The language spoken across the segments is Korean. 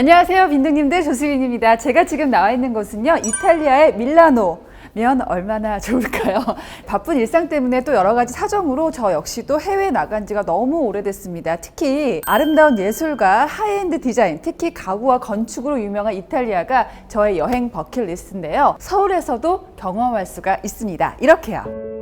안녕하세요, 빈둥님들, 조수빈입니다. 제가 지금 나와 있는 곳은요, 이탈리아의 밀라노면 얼마나 좋을까요? 바쁜 일상 때문에 또 여러 가지 사정으로 저 역시도 해외에 나간 지가 너무 오래됐습니다. 특히 아름다운 예술과 하이엔드 디자인, 특히 가구와 건축으로 유명한 이탈리아가 저의 여행 버킷리스트인데요. 서울에서도 경험할 수가 있습니다. 이렇게요.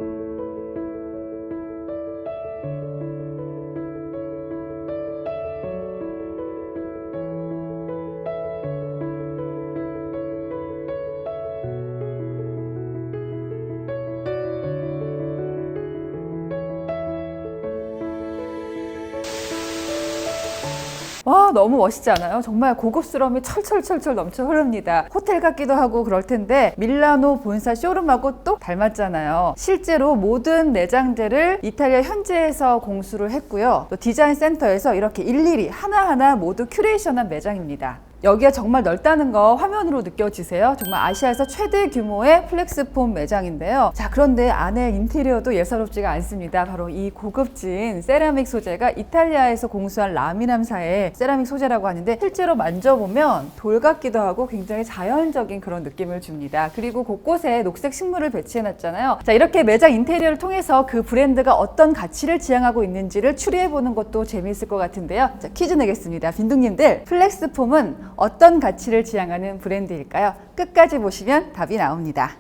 와, 너무 멋있지 않아요? 정말 고급스러움이 철철철철 넘쳐 흐릅니다. 호텔 같기도 하고 그럴 텐데 밀라노 본사 쇼룸하고 또 닮았잖아요. 실제로 모든 내장재를 이탈리아 현지에서 공수를 했고요. 또 디자인 센터에서 이렇게 일일이 하나하나 모두 큐레이션한 매장입니다. 여기가 정말 넓다는 거 화면으로 느껴지세요? 정말 아시아에서 최대 규모의 플렉스폼 매장인데요. 자, 그런데 안에 인테리어도 예사롭지가 않습니다. 바로 이 고급진 세라믹 소재가 이탈리아에서 공수한 라미남사의 세라믹 소재라고 하는데, 실제로 만져보면 돌 같기도 하고 굉장히 자연적인 그런 느낌을 줍니다. 그리고 곳곳에 녹색 식물을 배치해놨잖아요. 자, 이렇게 매장 인테리어를 통해서 그 브랜드가 어떤 가치를 지향하고 있는지를 추리해보는 것도 재미있을 것 같은데요. 자, 퀴즈 내겠습니다. 빈둥님들, 플렉스폼은 어떤 가치를 지향하는 브랜드일까요? 끝까지 보시면 답이 나옵니다.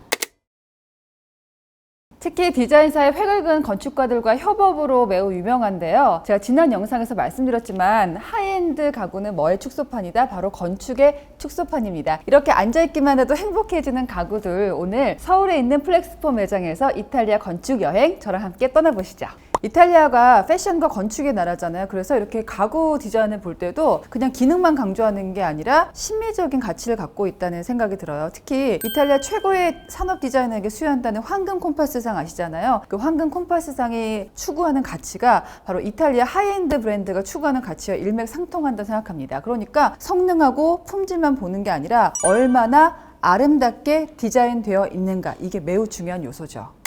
특히 디자인사의 회긁은 건축가들과 협업으로 매우 유명한데요. 제가 지난 영상에서 말씀드렸지만 하이엔드 가구는 뭐의 축소판이다? 바로 건축의 축소판입니다. 이렇게 앉아있기만 해도 행복해지는 가구들, 오늘 서울에 있는 플렉스폼 매장에서 이탈리아 건축 여행 저랑 함께 떠나보시죠. 이탈리아가 패션과 건축의 나라잖아요. 그래서 이렇게 가구 디자인을 볼 때도 그냥 기능만 강조하는 게 아니라 심미적인 가치를 갖고 있다는 생각이 들어요. 특히 이탈리아 최고의 산업 디자이너에게 수여한다는 황금 콤파스상 아시잖아요. 그 황금 콤파스상이 추구하는 가치가 바로 이탈리아 하이엔드 브랜드가 추구하는 가치와 일맥상통한다고 생각합니다. 그러니까 성능하고 품질만 보는 게 아니라 얼마나 아름답게 디자인되어 있는가, 이게 매우 중요한 요소죠.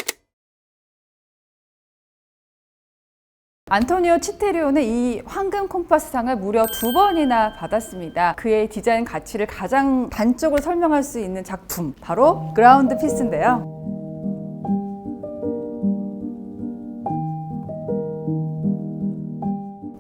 안토니오 치테리오는 이 황금 콤파스상을 무려 2번이나 받았습니다. 그의 디자인 가치를 가장 단적으로 설명할 수 있는 작품, 바로 그라운드 피스인데요.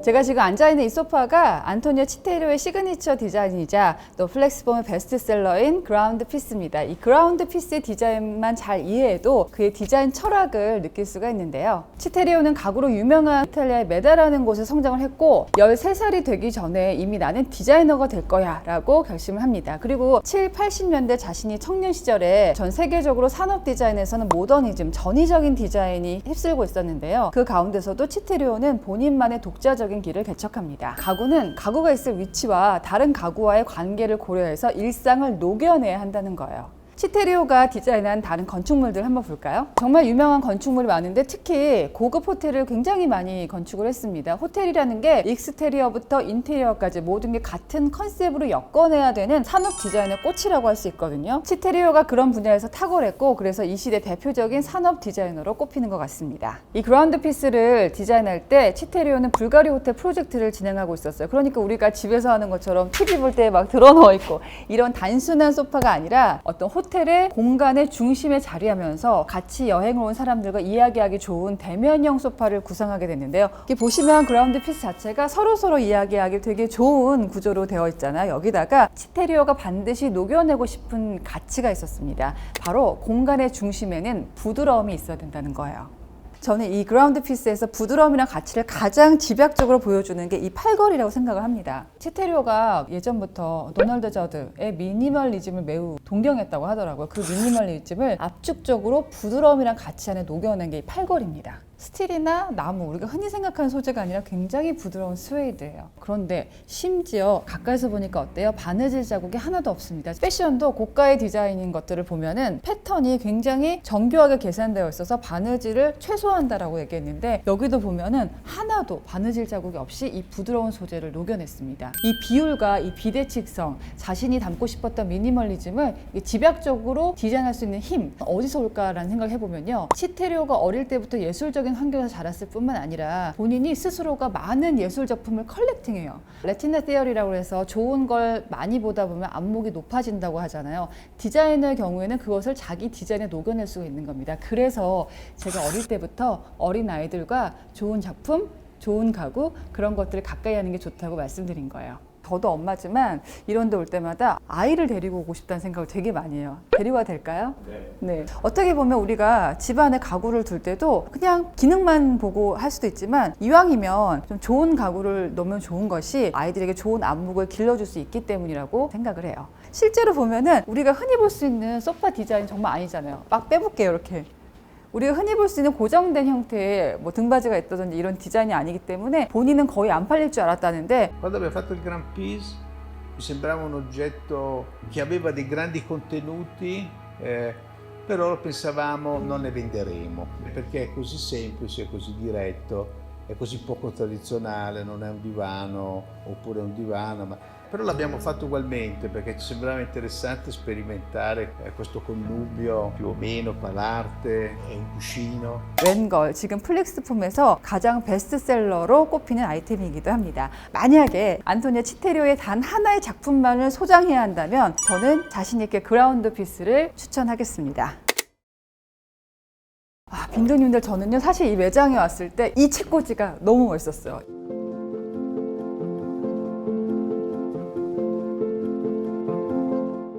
제가 지금 앉아있는 이 소파가 안토니오 치테리오의 시그니처 디자인이자 또 플렉스폼의 베스트셀러인 그라운드 피스입니다. 이 그라운드 피스의 디자인만 잘 이해해도 그의 디자인 철학을 느낄 수가 있는데요. 치테리오는 가구로 유명한 이탈리아의 메다라는 곳에 성장을 했고 13살이 되기 전에 이미 나는 디자이너가 될 거야 라고 결심을 합니다. 그리고 7, 80년대 자신이 청년 시절에 전 세계적으로 산업 디자인에서는 모더니즘, 전위적인 디자인이 휩쓸고 있었는데요. 그 가운데서도 치테리오는 본인만의 독자적인 길을 개척합니다. 가구는 가구가 있을 위치와 다른 가구와의 관계를 고려해서 일상을 녹여내야 한다는 거예요. 치테리오가 디자인한 다른 건축물들 한번 볼까요? 정말 유명한 건축물이 많은데 특히 고급 호텔을 굉장히 많이 건축을 했습니다. 호텔이라는 게 익스테리어부터 인테리어까지 모든 게 같은 컨셉으로 엮어내야 되는 산업 디자인의 꽃이라고 할 수 있거든요. 치테리오가 그런 분야에서 탁월했고, 그래서 이 시대 대표적인 산업 디자이너로 꼽히는 것 같습니다. 이 그라운드 피스를 디자인할 때 치테리오는 불가리 호텔 프로젝트를 진행하고 있었어요. 그러니까 우리가 집에서 하는 것처럼 TV 볼 때 막 드러누워 있고 이런 단순한 소파가 아니라 어떤 호텔의 공간의 중심에 자리하면서 같이 여행을 온 사람들과 이야기하기 좋은 대면형 소파를 구성하게 됐는데요. 이렇게 보시면 그라운드 피스 자체가 서로 이야기하기 되게 좋은 구조로 되어 있잖아요. 여기다가 치테리오가 반드시 녹여내고 싶은 가치가 있었습니다. 바로 공간의 중심에는 부드러움이 있어야 된다는 거예요. 저는 이 그라운드 피스에서 부드러움이랑 가치를 가장 집약적으로 보여주는 게 이 팔걸이라고 생각을 합니다. 치테리오가 예전부터 도널드 저드의 미니멀리즘을 매우 동경했다고 하더라고요. 그 미니멀리즘을 압축적으로 부드러움이랑 가치 안에 녹여낸 게 이 팔걸이입니다. 스틸이나 나무, 우리가 흔히 생각하는 소재가 아니라 굉장히 부드러운 스웨이드예요. 그런데 심지어 가까이서 보니까 어때요? 바느질 자국이 하나도 없습니다. 패션도 고가의 디자인인 것들을 보면은 패턴이 굉장히 정교하게 계산되어 있어서 바느질을 최소화한다라고 얘기했는데, 여기도 보면은 하나도 바느질 자국이 없이 이 부드러운 소재를 녹여냈습니다. 이 비율과 이 비대칭성, 자신이 담고 싶었던 미니멀리즘을 집약적으로 디자인할 수 있는 힘, 어디서 올까라는 생각을 해보면요, 치테리오가 어릴 때부터 예술적인 예술적인 환경에서 자랐을 뿐만 아니라 본인이 스스로가 많은 예술 작품을 컬렉팅해요. 레티나 세어리라고 해서 좋은 걸 많이 보다 보면 안목이 높아진다고 하잖아요. 디자이너의 경우에는 그것을 자기 디자인에 녹여낼 수가 있는 겁니다. 그래서 제가 어릴 때부터 어린 아이들과 좋은 작품, 좋은 가구 그런 것들을 가까이 하는 게 좋다고 말씀드린 거예요. 저도 엄마지만 이런 데 올 때마다 아이를 데리고 오고 싶다는 생각을 되게 많이 해요. 데리고 될까요? 네. 어떻게 보면 우리가 집안에 가구를 둘 때도 그냥 기능만 보고 할 수도 있지만 이왕이면 좀 좋은 가구를 놓으면 좋은 것이 아이들에게 좋은 안목을 길러줄 수 있기 때문이라고 생각을 해요. 실제로 보면은 우리가 흔히 볼 수 있는 소파 디자인 정말 아니잖아요. 막 빼볼게요, 이렇게. 우리가 흔히 볼 수 있는 고정된 형태의 뭐 등받이가 있다든지 이런 디자인이 아니기 때문에 본인은 거의 안 팔릴 줄 알았다는데 Quando abbiamo fatto il Grand Peace mi sembrava un oggetto che aveva dei grandi contenuti, però lo pensavamo non ne venderemo perché è così semplice, è così diretto, è così poco tradizionale, non è un divano oppure un divano, però l'abbiamo fatto ugualmente perché ci sembrava interessante sperimentare questo connubio più o meno tra l'arte e un cuscino. 웬걸 지금 플렉스폼에서 가장 베스트셀러로 꼽히는 아이템이기도 합니다. 만약에 안토니오 치테리오의 단 하나의 작품만을 소장해야 한다면 저는 자신 있게 그라운드 피스를 추천하겠습니다. 빈도님들 저는요 사실 이 매장에 왔을 때 이 책꽂이가 너무 멋있었어요.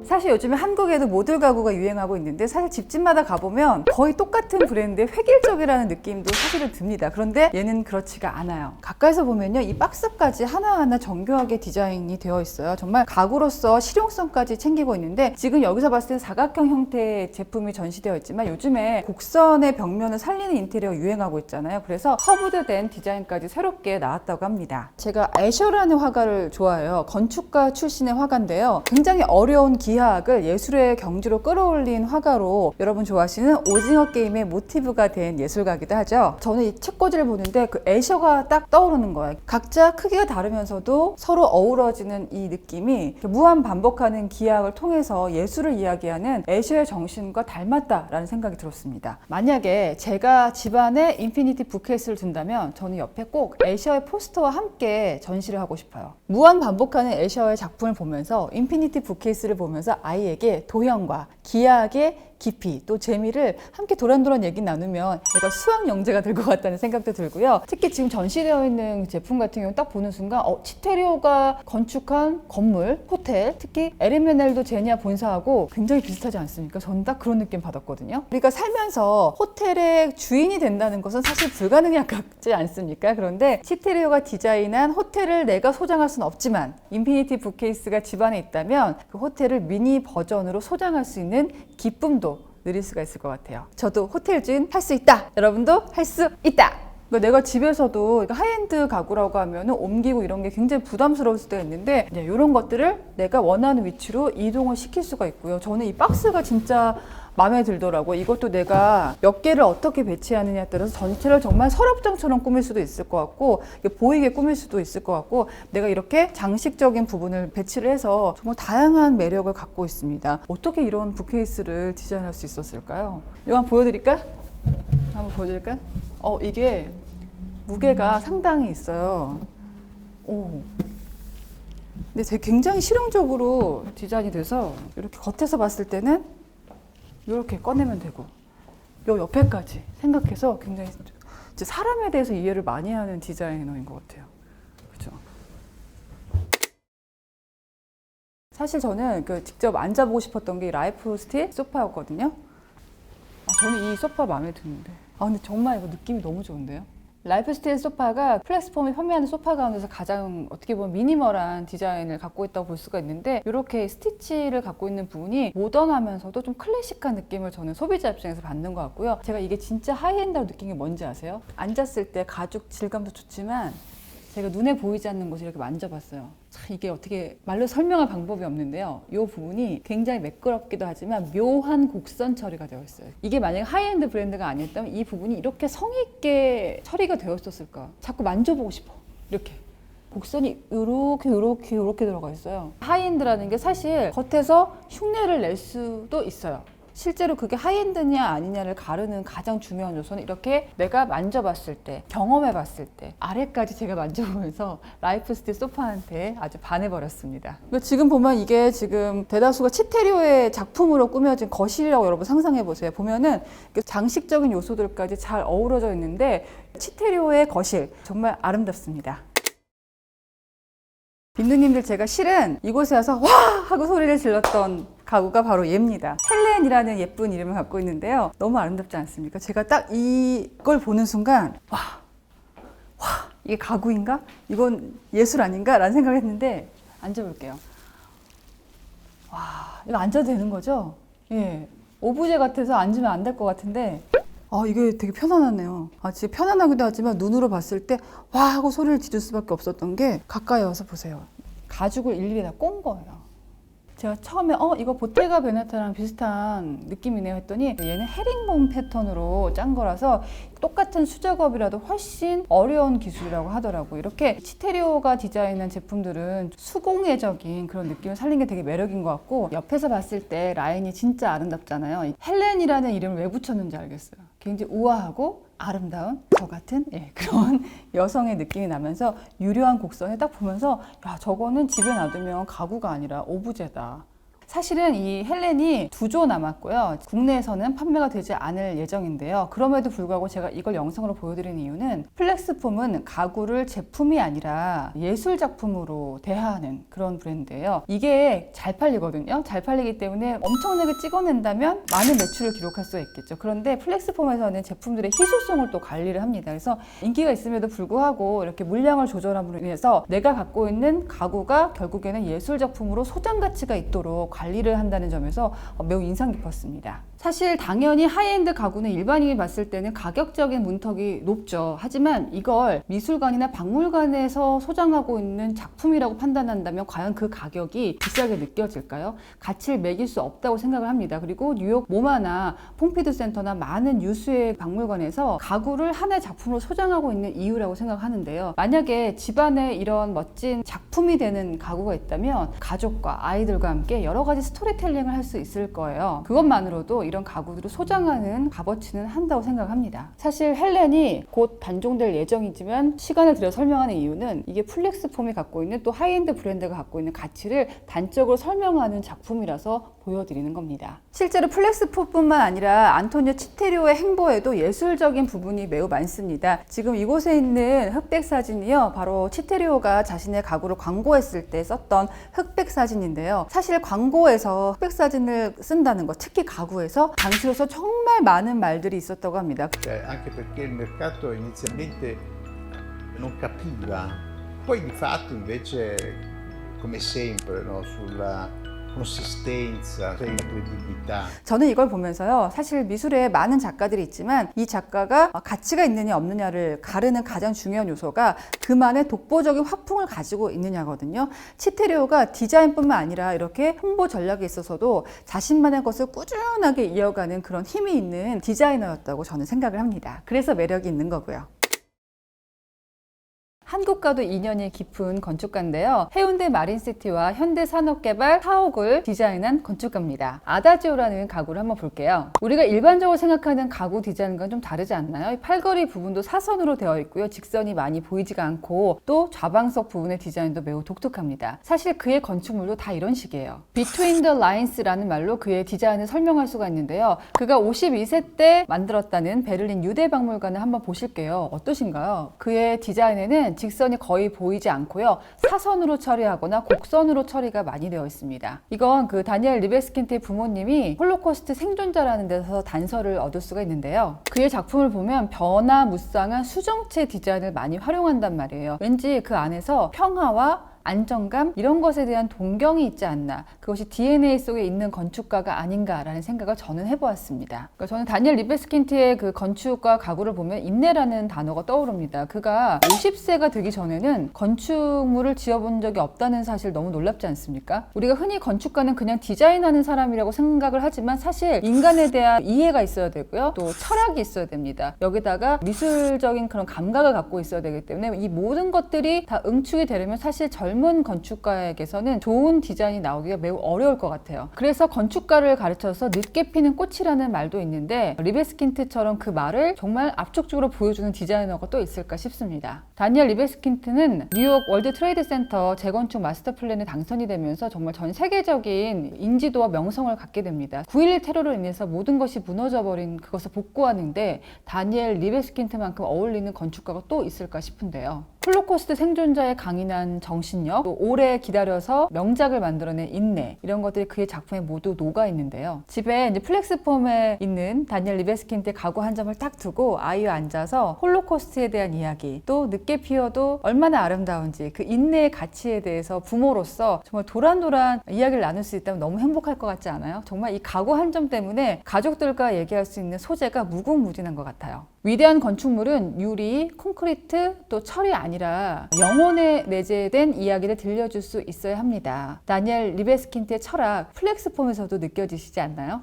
사실 요즘에 한국에도 모듈 가구가 유행하고 있는데 사실 집집마다 가보면 거의 똑같은 브랜드의 획일적이라는 느낌도 사실은 듭니다. 그런데 얘는 그렇지가 않아요. 가까이서 보면요 이 박스까지 하나하나 정교하게 디자인이 되어 있어요. 정말 가구로서 실용성까지 챙기고 있는데 지금 여기서 봤을 때 사각형 형태의 제품이 전시되어 있지만 요즘에 곡선의 벽면을 살리는 인테리어가 유행하고 있잖아요. 그래서 커브드된 디자인까지 새롭게 나왔다고 합니다. 제가 애셔라는 화가를 좋아해요. 건축가 출신의 화가인데요. 굉장히 어려운 기하학을 예술의 경지로 끌어올린 화가로 여러분 좋아하시는 오징어 게임의 모티브가 된 예술가이기도 하죠. 저는 이 책꽂이를 보는데 그 애셔가 딱 떠오르는 거예요. 각자 크기가 다르면서도 서로 어우러지는 이 느낌이 무한 반복하는 기하학을 통해서 예술을 이야기하는 애셔의 정신과 닮았다라는 생각이 들었습니다. 만약에 제가 집안에 인피니티 부케이스를 둔다면 저는 옆에 꼭 애셔의 포스터와 함께 전시를 하고 싶어요. 무한 반복하는 애셔의 작품을 보면서 인피니티 부케이스를 보면서 아이에게 도형과 기하학의 깊이 또 재미를 함께 도란도란 얘기 나누면 애가 수학 영재가 될 것 같다는 생각도 들고요. 특히 지금 전시되어 있는 제품 같은 경우 딱 보는 순간 치테리오가 건축한 건물, 호텔, 특히 에르메넬도 제니아 본사하고 굉장히 비슷하지 않습니까? 저는 딱 그런 느낌 받았거든요. 우리가 살면서 호텔의 주인이 된다는 것은 사실 불가능에 가깝지 않습니까? 그런데 치테리오가 디자인한 호텔을 내가 소장할 수는 없지만 인피니티 부케이스가 집안에 있다면 그 호텔을 미니 버전으로 소장할 수 있는 기쁨도 누릴 수가 있을 것 같아요. 저도 호텔 주인 할 수 있다. 여러분도 할 수 있다. 내가 집에서도 하이엔드 가구라고 하면 옮기고 이런 게 굉장히 부담스러울 수도 있는데 이런 것들을 내가 원하는 위치로 이동을 시킬 수가 있고요. 저는 이 박스가 진짜 마음에 들더라고요. 이것도 내가 몇 개를 어떻게 배치하느냐에 따라서 전체를 정말 서랍장처럼 꾸밀 수도 있을 것 같고 보이게 꾸밀 수도 있을 것 같고 내가 이렇게 장식적인 부분을 배치를 해서 정말 다양한 매력을 갖고 있습니다. 어떻게 이런 부케이스를 디자인할 수 있었을까요? 이거 한번 보여드릴까? 한번 보여드릴까? 이게 무게가 상당히 있어요. 근데 되게 굉장히 실용적으로 디자인이 돼서 이렇게 겉에서 봤을 때는 이렇게 꺼내면 되고 요 옆에까지 생각해서 굉장히 사람에 대해서 이해를 많이 하는 디자이너인 것 같아요. 그죠? 사실 저는 직접 앉아보고 싶었던 게 라이프 스틸 소파였거든요. 저는 이 소파 마음에 드는데 근데 정말 이거 느낌이 너무 좋은데요? 라이프 스틸 소파가 플렉스폼이 판매하는 소파 가운데서 가장 어떻게 보면 미니멀한 디자인을 갖고 있다고 볼 수가 있는데 이렇게 스티치를 갖고 있는 부분이 모던하면서도 좀 클래식한 느낌을 저는 소비자 입장에서 받는 것 같고요. 제가 이게 진짜 하이엔드라고 느낀 게 뭔지 아세요? 앉았을 때 가죽 질감도 좋지만 제가 눈에 보이지 않는 곳을 이렇게 만져봤어요. 참 이게 어떻게 말로 설명할 방법이 없는데요. 이 부분이 굉장히 매끄럽기도 하지만 묘한 곡선 처리가 되어 있어요. 이게 만약에 하이엔드 브랜드가 아니었다면 이 부분이 이렇게 성의있게 처리가 되어 있었을까? 자꾸 만져보고 싶어. 이렇게. 곡선이 이렇게 들어가 있어요. 하이엔드라는 게 사실 겉에서 흉내를 낼 수도 있어요. 실제로 그게 하이엔드냐 아니냐를 가르는 가장 중요한 요소는 이렇게 내가 만져봤을 때, 경험해봤을 때 아래까지 제가 만져보면서 라이프스틸 소파한테 아주 반해버렸습니다. 지금 보면 이게 지금 대다수가 치테리오의 작품으로 꾸며진 거실이라고 여러분 상상해보세요. 보면은 장식적인 요소들까지 잘 어우러져 있는데 치테리오의 거실 정말 아름답습니다. 빈누님들, 제가 실은 이곳에 와서 와! 하고 소리를 질렀던 가구가 바로 얘입니다. 헬렌이라는 예쁜 이름을 갖고 있는데요. 너무 아름답지 않습니까? 제가 딱 이걸 보는 순간 와! 이게 가구인가? 이건 예술 아닌가? 라는 생각을 했는데 앉아볼게요. 와, 이거 앉아도 되는 거죠? 예. 오브제 같아서 앉으면 안 될 것 같은데 이게 되게 편안하네요. 진짜 편안하기도 하지만 눈으로 봤을 때 와 하고 소리를 지를 수밖에 없었던 게 가까이 와서 보세요. 가죽을 일일이 다 꼰 거예요. 제가 처음에 이거 보테가 베네타랑 비슷한 느낌이네요 했더니 얘는 헤링본 패턴으로 짠 거라서 똑같은 수작업이라도 훨씬 어려운 기술이라고 하더라고요. 이렇게 치테리오가 디자인한 제품들은 수공예적인 그런 느낌을 살린 게 되게 매력인 것 같고, 옆에서 봤을 때 라인이 진짜 아름답잖아요. 헬렌이라는 이름을 왜 붙였는지 알겠어요. 굉장히 우아하고 아름다운 저 같은 그런 여성의 느낌이 나면서 유려한 곡선에 딱 보면서 야, 저거는 집에 놔두면 가구가 아니라 오브제다. 사실은 이 헬렌이 2조 남았고요. 국내에서는 판매가 되지 않을 예정인데요. 그럼에도 불구하고 제가 이걸 영상으로 보여드리는 이유는 플렉스폼은 가구를 제품이 아니라 예술 작품으로 대하는 그런 브랜드예요. 이게 잘 팔리거든요. 잘 팔리기 때문에 엄청나게 찍어낸다면 많은 매출을 기록할 수 있겠죠. 그런데 플렉스폼에서는 제품들의 희소성을 또 관리를 합니다. 그래서 인기가 있음에도 불구하고 이렇게 물량을 조절함으로 인해서 내가 갖고 있는 가구가 결국에는 예술 작품으로 소장 가치가 있도록 관리를 한다는 점에서 매우 인상 깊었습니다. 사실 당연히 하이엔드 가구는 일반인이 봤을 때는 가격적인 문턱이 높죠. 하지만 이걸 미술관이나 박물관에서 소장하고 있는 작품이라고 판단한다면 과연 그 가격이 비싸게 느껴질까요? 가치를 매길 수 없다고 생각을 합니다. 그리고 뉴욕 모마나 폼피두 센터나 많은 유수의 박물관에서 가구를 하나의 작품으로 소장하고 있는 이유라고 생각하는데요. 만약에 집안에 이런 멋진 작품이 되는 가구가 있다면 가족과 아이들과 함께 여러 가지 스토리텔링을 할 수 있을 거예요. 그것만으로도 이런 가구들을 소장하는 값어치는 한다고 생각합니다. 사실 헬렌이 곧 단종될 예정이지만 시간을 들여 설명하는 이유는 이게 플렉스폼이 갖고 있는 또 하이엔드 브랜드가 갖고 있는 가치를 단적으로 설명하는 작품이라서 보여드리는 겁니다. 실제로 플렉스폼뿐만 아니라 안토니오 치테리오의 행보에도 예술적인 부분이 매우 많습니다. 지금 이곳에 있는 흑백 사진이요, 바로 치테리오가 자신의 가구를 광고했을 때 썼던 흑백 사진인데요. 사실 광고에서 흑백 사진을 쓴다는 것, 특히 가구에서 당시로서 정말 많은 말들이 있었다고 합니다. Anche perché il mercato inizialmente non capiva, poi di fatto invece, come sempre, no, sulla consistenza, sulla credibilità. 저는 이걸 보면서요, 사실 미술에 많은 작가들이 있지만 이 작가가 가치가 있느냐 없느냐를 가르는 가장 중요한 요소가 그만의 독보적인 화풍을 가지고 있느냐거든요. 치테리오가 디자인뿐만 아니라 이렇게 홍보 전략에 있어서도 자신만의 것을 꾸준하게 이어가는 그런 힘이 있는 디자이너였다고 저는 생각을 합니다. 그래서 매력이 있는 거고요. 한국과도 인연이 깊은 건축가인데요. 해운대 마린시티와 현대산업개발 사옥을 디자인한 건축가입니다. 아다지오라는 가구를 한번 볼게요. 우리가 일반적으로 생각하는 가구 디자인과는 좀 다르지 않나요? 이 팔걸이 부분도 사선으로 되어 있고요. 직선이 많이 보이지가 않고 또 좌방석 부분의 디자인도 매우 독특합니다. 사실 그의 건축물도 다 이런 식이에요. Between the Lines라는 말로 그의 디자인을 설명할 수가 있는데요. 그가 52세 때 만들었다는 베를린 유대박물관을 한번 보실게요. 어떠신가요? 그의 디자인에는 직선이 거의 보이지 않고요. 사선으로 처리하거나 곡선으로 처리가 많이 되어 있습니다. 이건 그 다니엘 리베스킨트의 부모님이 홀로코스트 생존자라는 데서 단서를 얻을 수가 있는데요. 그의 작품을 보면 변화무쌍한 수정체 디자인을 많이 활용한단 말이에요. 왠지 그 안에서 평화와 안정감, 이런 것에 대한 동경이 있지 않나, 그것이 DNA 속에 있는 건축가가 아닌가라는 생각을 저는 해보았습니다. 그러니까 저는 다니엘 리베스킨트의 그 건축과 가구를 보면 인내라는 단어가 떠오릅니다. 그가 50세가 되기 전에는 건축물을 지어본 적이 없다는 사실 너무 놀랍지 않습니까? 우리가 흔히 건축가는 그냥 디자인하는 사람이라고 생각을 하지만 사실 인간에 대한 이해가 있어야 되고요, 또 철학이 있어야 됩니다. 여기다가 미술적인 그런 감각을 갖고 있어야 되기 때문에 이 모든 것들이 다 응축이 되려면 사실 젊은 젊은 건축가에게서는 좋은 디자인이 나오기가 매우 어려울 것 같아요. 그래서 건축가를 가르쳐서 늦게 피는 꽃이라는 말도 있는데 리베스킨트처럼 그 말을 정말 압축적으로 보여주는 디자이너가 또 있을까 싶습니다. 다니엘 리베스킨트는 뉴욕 월드 트레이드 센터 재건축 마스터 플랜에 당선이 되면서 정말 전 세계적인 인지도와 명성을 갖게 됩니다. 9.11 테러로 인해서 모든 것이 무너져버린 그것을 복구하는데 다니엘 리베스킨트만큼 어울리는 건축가가 또 있을까 싶은데요. 홀로코스트 생존자의 강인한 정신력, 또 오래 기다려서 명작을 만들어낸 인내, 이런 것들이 그의 작품에 모두 녹아 있는데요. 집에 이제 플렉스폼에 있는 다니엘 리베스킨트의 가구 한 점을 딱 두고 아이와 앉아서 홀로코스트에 대한 이야기, 또 늦게 피어도 얼마나 아름다운지 그 인내의 가치에 대해서 부모로서 정말 도란도란 이야기를 나눌 수 있다면 너무 행복할 것 같지 않아요? 정말 이 가구 한 점 때문에 가족들과 얘기할 수 있는 소재가 무궁무진한 것 같아요. 위대한 건축물은 유리, 콘크리트, 또 철이 아니라 영혼에 내재된 이야기를 들려줄 수 있어야 합니다. 다니엘 리베스킨트의 철학, 플렉스폼에서도 느껴지시지 않나요?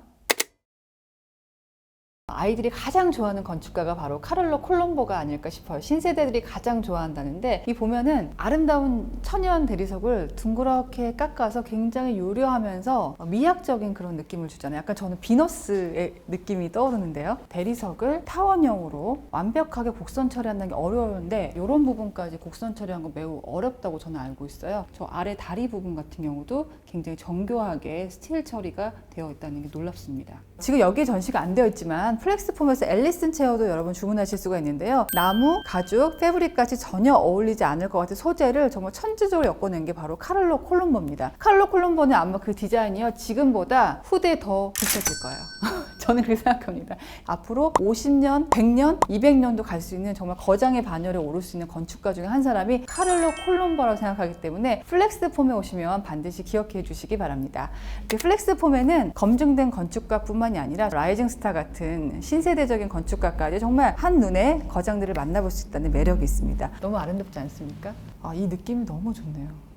아이들이 가장 좋아하는 건축가가 바로 카를로 콜롬보가 아닐까 싶어요. 신세대들이 가장 좋아한다는데 이 보면은 아름다운 천연 대리석을 둥그렇게 깎아서 굉장히 요려하면서 미학적인 그런 느낌을 주잖아요. 약간 저는 비너스의 느낌이 떠오르는데요. 대리석을 타원형으로 완벽하게 곡선 처리한다는 게 어려운데 이런 부분까지 곡선 처리한 건 매우 어렵다고 저는 알고 있어요. 저 아래 다리 부분 같은 경우도 굉장히 정교하게 스틸 처리가 되어 있다는 게 놀랍습니다. 지금 여기 전시가 안 되어 있지만 플렉스폼에서 앨리슨 체어도 여러분 주문하실 수가 있는데요. 나무, 가죽, 패브릭까지 전혀 어울리지 않을 것 같은 소재를 정말 천지적으로 엮어낸 게 바로 카를로 콜롬보입니다. 카를로 콜롬보는 아마 그 디자인이요 지금보다 후대에 더 비싸질 거예요. 저는 그렇게 생각합니다. 앞으로 50년, 100년, 200년도 갈 수 있는 정말 거장의 반열에 오를 수 있는 건축가 중에 한 사람이 카를로 콜롬보라고 생각하기 때문에 플렉스폼에 오시면 반드시 기억해 주시기 바랍니다. 플렉스폼에는 검증된 건축가뿐만이 아니라 라이징 스타 같은 신세대적인 건축가까지 정말 한눈에 거장들을 만나볼 수 있다는 매력이 있습니다. 너무 아름답지 않습니까? 이 느낌이 너무 좋네요.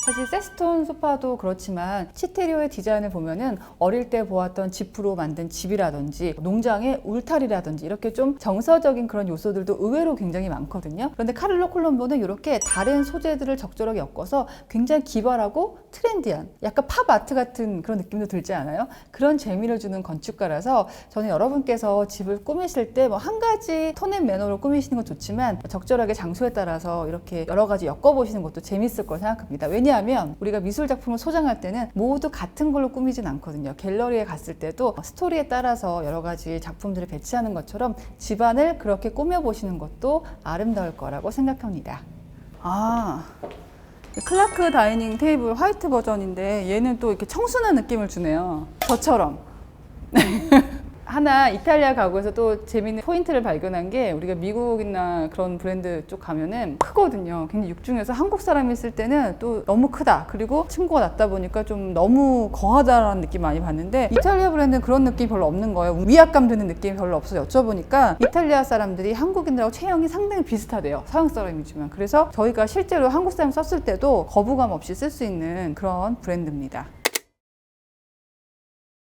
사실 세스톤 소파도 그렇지만 치테리오의 디자인을 보면은 어릴 때 보았던 지프로 만든 집이라든지 농장의 울타리라든지 이렇게 좀 정서적인 그런 요소들도 의외로 굉장히 많거든요. 그런데 카를로 콜롬보는 이렇게 다른 소재들을 적절하게 엮어서 굉장히 기발하고 트렌디한 약간 팝 아트 같은 그런 느낌도 들지 않아요? 그런 재미를 주는 건축가라서 저는 여러분께서 집을 꾸미실 때 뭐 한 가지 톤앤 매너로 꾸미시는 건 좋지만 적절하게 장소에 따라서 이렇게 여러 가지 엮어보시는 것도 재밌을 거라 생각합니다. 왜냐하면 우리가 미술 작품을 소장할 때는 모두 같은 걸로 꾸미진 않거든요. 갤러리에 갔을 때도 스토리에 따라서 여러 가지 작품들을 배치하는 것처럼 집안을 그렇게 꾸며보시는 것도 아름다울 거라고 생각합니다. 클라크 다이닝 테이블 화이트 버전인데 얘는 또 이렇게 청순한 느낌을 주네요. 저처럼. 하나 이탈리아 가구에서 또 재밌는 포인트를 발견한 게 우리가 미국이나 그런 브랜드 쪽 가면은 크거든요. 굉장히 육중해서 한국 사람이 있을 때는 또 너무 크다. 그리고 층고가 낮다 보니까 좀 너무 거하다라는 느낌 많이 받는데 이탈리아 브랜드는 그런 느낌이 별로 없는 거예요. 위압감 드는 느낌이 별로 없어서 여쭤보니까 이탈리아 사람들이 한국인들하고 체형이 상당히 비슷하대요. 서양 사람이지만. 그래서 저희가 실제로 한국 사람 썼을 때도 거부감 없이 쓸 수 있는 그런 브랜드입니다.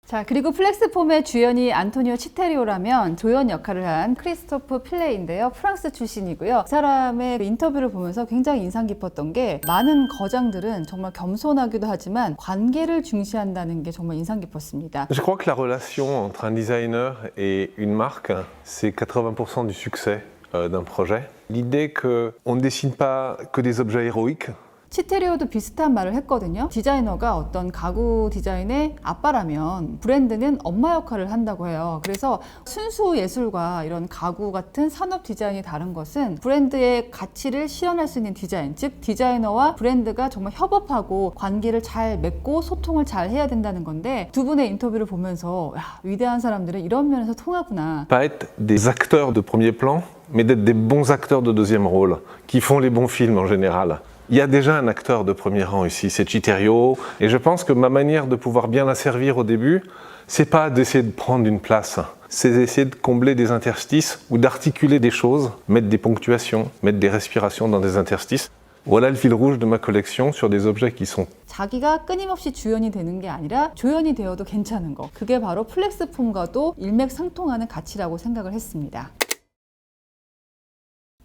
자, 그리고 플렉스폼의 주연이 안토니오 치테리오라면 조연 역할을 한 크리스토프 필레인데요. 프랑스 출신이고요. 그 사람의 인터뷰를 보면서 굉장히 인상 깊었던 게 많은 거장들은 정말 겸손하기도 하지만 관계를 중시한다는 게 정말 인상 깊었습니다. Je crois que la relation entre un designer et une marque, c'est 80% du succès d'un projet. L'idée qu'on ne dessine pas que des objets héroïques. 치테리오도 비슷한 말을 했거든요. 디자이너가 어떤 가구 디자인의 아빠라면 브랜드는 엄마 역할을 한다고 해요. 그래서 순수 예술과 이런 가구 같은 산업 디자인이 다른 것은 브랜드의 가치를 실현할 수 있는 디자인, 즉 디자이너와 브랜드가 정말 협업하고 관계를 잘 맺고 소통을 잘 해야 된다는 건데 두 분의 인터뷰를 보면서 위대한 사람들은 이런 면에서 통하구나. Pas être des acteurs de premier plan, mais d'être des bons acteurs de deuxième rôle, qui font les bons films en général. Il y a déjà un acteur de premier rang ici, c'est Citerio, et je pense que ma manière de pouvoir bien la servir au début, c'est pas d'essayer de prendre une place, c'est d'essayer de combler des interstices ou d'articuler des choses, mettre des ponctuations, mettre des respirations dans des interstices. Voilà le fil rouge de ma collection sur des objets qui sont 자기가 끊임없이 주연이 되는 게 아니라 조연이 되어도 괜찮은 거. 그게 바로 플렉스폼과도 일맥상통하는 가치라고 생각을 했습니다.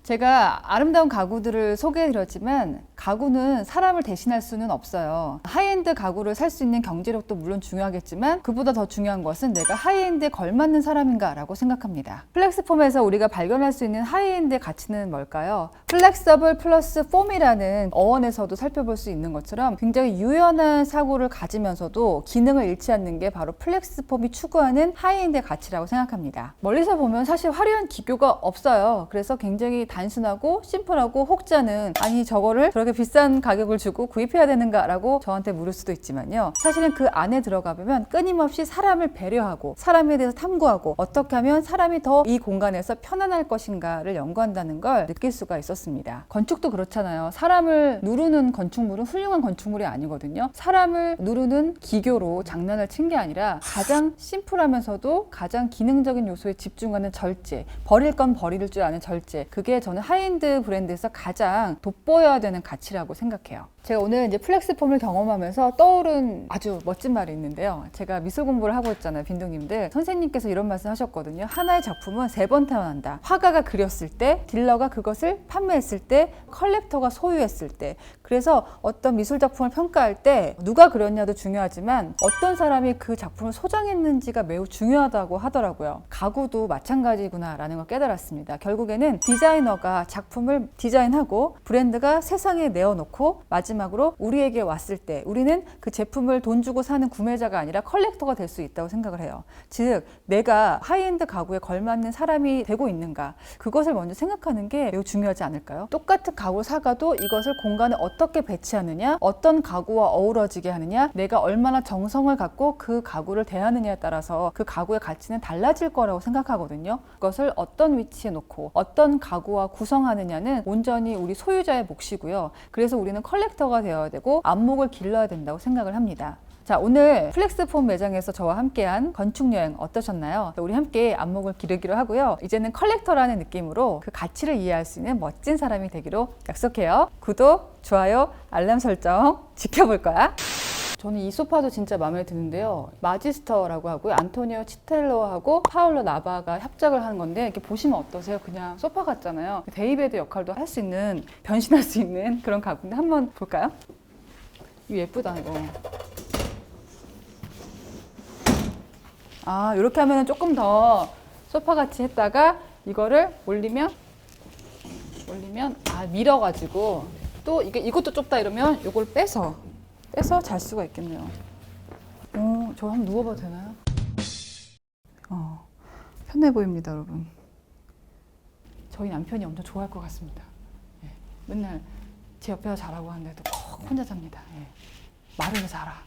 제가 아름다운 가구들을 소개해드렸지만 가구는 사람을 대신할 수는 없어요. 하이엔드 가구를 살 수 있는 경제력도 물론 중요하겠지만 그보다 더 중요한 것은 내가 하이엔드에 걸맞는 사람인가 라고 생각합니다. 플렉스폼에서 우리가 발견할 수 있는 하이엔드의 가치는 뭘까요? 플렉서블 플러스 폼이라는 어원에서도 살펴볼 수 있는 것처럼 굉장히 유연한 사고를 가지면서도 기능을 잃지 않는 게 바로 플렉스폼이 추구하는 하이엔드의 가치라고 생각합니다. 멀리서 보면 사실 화려한 기교가 없어요. 그래서 굉장히 단순하고 심플하고 혹자는 아니 저거를 저렇게 비싼 가격을 주고 구입해야 되는가 라고 저한테 물을 수도 있지만요. 사실은 그 안에 들어가 보면 끊임없이 사람을 배려하고 사람에 대해서 탐구하고 어떻게 하면 사람이 더 이 공간에서 편안할 것인가를 연구한다는 걸 느낄 수가 있었습니다. 건축도 그렇잖아요. 사람을 누르는 건축물은 훌륭한 건축물이 아니거든요. 사람을 누르는 기교로 장난을 친 게 아니라 가장 심플하면서도 가장 기능적인 요소에 집중하는 절제, 버릴 건 버릴 줄 아는 절제, 그게 저는 하이엔드 브랜드에서 가장 돋보여야 되는 가치라고 생각해요. 제가 오늘 이제 플렉스폼을 경험하면서 떠오른 아주 멋진 말이 있는데요. 제가 미술 공부를 하고 있잖아요, 빈둥님들. 선생님께서 이런 말씀 하셨거든요. 하나의 작품은 3번 태어난다. 화가가 그렸을 때, 딜러가 그것을 판매했을 때, 컬렉터가 소유했을 때. 그래서 어떤 미술 작품을 평가할 때 누가 그렸냐도 중요하지만 어떤 사람이 그 작품을 소장했는지가 매우 중요하다고 하더라고요. 가구도 마찬가지구나라는 걸 깨달았습니다. 결국에는 디자이너가 작품을 디자인하고 브랜드가 세상에 내어놓고 마지막으로 우리에게 왔을 때 우리는 그 제품을 돈 주고 사는 구매자가 아니라 컬렉터가 될 수 있다고 생각을 해요. 즉 내가 하이엔드 가구에 걸맞는 사람이 되고 있는가, 그것을 먼저 생각하는 게 매우 중요하지 않을까요? 똑같은 가구를 사가도 이것을 공간에 어떻게 배치하느냐, 어떤 가구와 어우러지게 하느냐, 내가 얼마나 정성을 갖고 그 가구를 대하느냐에 따라서 그 가구의 가치는 달라질 거라고 생각하거든요. 그것을 어떤 위치에 놓고 어떤 가구와 구성하느냐는 온전히 우리 소유자의 몫이고요. 그래서 우리는 컬렉터가 되어야 되고 안목을 길러야 된다고 생각을 합니다. 자, 오늘 플렉스폼 매장에서 저와 함께한 건축여행 어떠셨나요? 우리 함께 안목을 기르기로 하고요. 이제는 컬렉터라는 느낌으로 그 가치를 이해할 수 있는 멋진 사람이 되기로 약속해요. 구독, 좋아요, 알람 설정 지켜볼 거야. 저는 이 소파도 진짜 마음에 드는데요. 마지스터라고 하고요. 안토니오 치텔로하고 파울로 나바가 협작을 하는 건데 이렇게 보시면 어떠세요? 그냥 소파 같잖아요. 데이베드 역할도 할 수 있는, 변신할 수 있는 그런 가구인데 한번 볼까요? 이거 예쁘다 이거. 아, 이렇게 하면 조금 더 소파같이 했다가 이거를 올리면 밀어가지고 또 이것도 좁다 이러면 이걸 빼서 잘 수가 있겠네요. 저 한번 누워봐도 되나요? 편해 보입니다, 여러분. 저희 남편이 엄청 좋아할 것 같습니다. 예, 맨날 제 옆에서 자라고 하는데도 꼭 혼자 잡니다. 예, 말을 해 자라.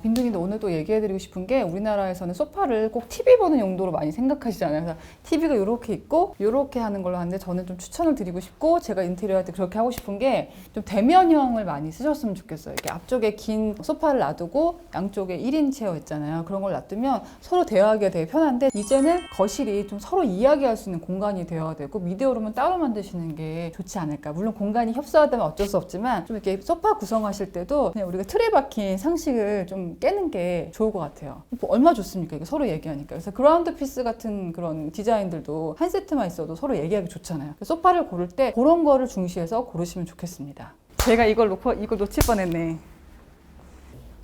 빈둥이도 오늘 또 얘기해드리고 싶은 게 우리나라에서는 소파를 꼭 TV 보는 용도로 많이 생각하시잖아요. 그래서 TV가 이렇게 있고 이렇게 하는 걸로 하는데 저는 좀 추천을 드리고 싶고 제가 인테리어 할 때 그렇게 하고 싶은 게 좀 대면형을 많이 쓰셨으면 좋겠어요. 이렇게 앞쪽에 긴 소파를 놔두고 양쪽에 1인 체어 있잖아요. 그런 걸 놔두면 서로 대화하기가 되게 편한데 이제는 거실이 좀 서로 이야기할 수 있는 공간이 되어야 되고 미디어룸은 따로 만드시는 게 좋지 않을까. 물론 공간이 협소하다면 어쩔 수 없지만 좀 이렇게 소파 구성하실 때도 그냥 우리가 틀에 박힌 상식을 좀 깨는 게 좋을 것 같아요. 뭐 얼마 좋습니까? 이게 서로 얘기하니까. 그래서 그라운드 피스 같은 그런 디자인들도 한 세트만 있어도 서로 얘기하기 좋잖아요. 소파를 고를 때 그런 거를 중시해서 고르시면 좋겠습니다. 제가 이걸 놓칠 뻔했네.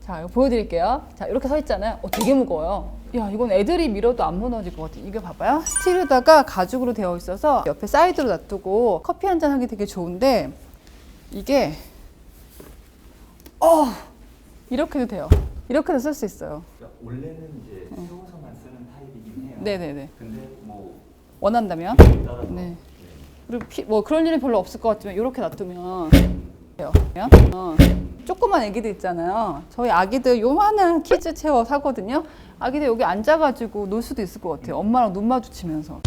자, 이거 보여드릴게요. 자, 이렇게 서 있잖아요. 되게 무거워요. 야, 이건 애들이 밀어도 안 무너질 것 같아. 이거 봐봐요. 스틸에다가 가죽으로 되어 있어서 옆에 사이드로 놔두고 커피 한잔 하기 되게 좋은데 이게 이렇게도 돼요. 이렇게도 쓸 수 있어요. 그러니까 원래는 이제 세워서만 쓰는 타입이긴 해요. 네네네. 근데 뭐 원한다면. 네. 그리고 뭐 그런 일이 별로 없을 것 같지만 이렇게 놔두면 돼요. 조그만 애기들 있잖아요. 저희 아기들 요만한 키즈 체어 사거든요. 아기들 여기 앉아가지고 놀 수도 있을 것 같아요. 엄마랑 눈 마주치면서.